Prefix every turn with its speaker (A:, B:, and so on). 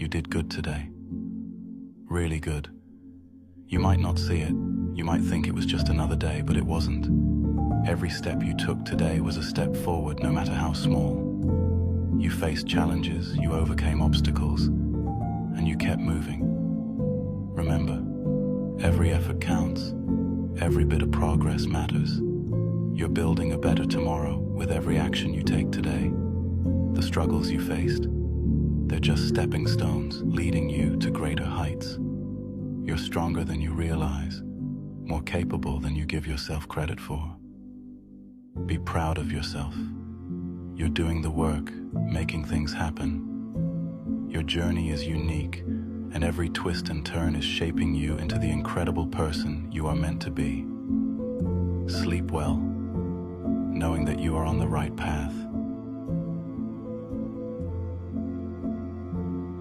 A: You did good today. Really good. You might not see it. You might think it was just another day, but it wasn't. Every step you took today was a step forward, no matter how small. You faced challenges, you overcame obstacles, and you kept moving. Remember, every effort counts. Every bit of progress matters. You're building a better tomorrow with every action you take today. The struggles you faced, they're just stepping stones leading you to greater heights. You're stronger than you realize, more capable than you give yourself credit for. Be proud of yourself. You're doing the work, making things happen. Your journey is unique, and every twist and turn is shaping you into the incredible person you are meant to be. Sleep well, knowing that you are on the right path.